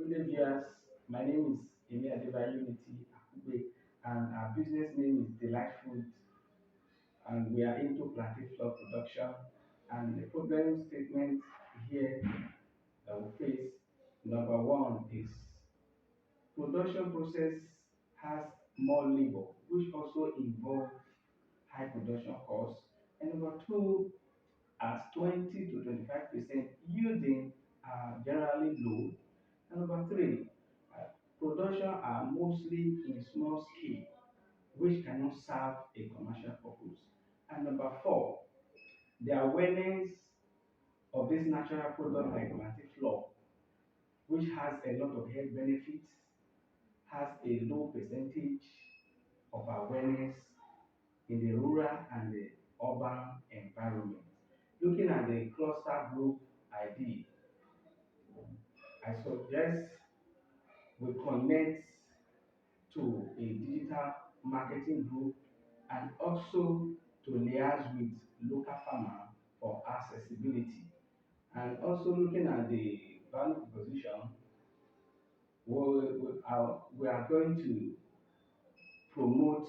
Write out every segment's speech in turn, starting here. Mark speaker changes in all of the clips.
Speaker 1: Good day, viewers. My name is Emwinghadeva Unity Akugbe, and our business name is Delight Food, and we are into plantain flour production. And the problem statement here that we face, number one, is production process has more labor, which also involve high production costs. And number two, as 20 to 25% yielding are generally low. And number three, production are mostly in small scale, which cannot serve a commercial purpose. And number four, the awareness of this natural product like plantain flour, which has a lot of health benefits, has a low percentage of awareness in the rural and the urban environment. Looking at the cluster group ID, I suggest we connect to a digital marketing group and also to liaise with local farmer for accessibility. And also looking at the value proposition, we are going to promote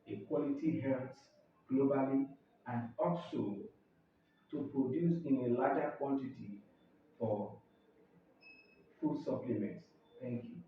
Speaker 1: a quality health globally and also to produce in a larger quantity for food supplements. Thank you.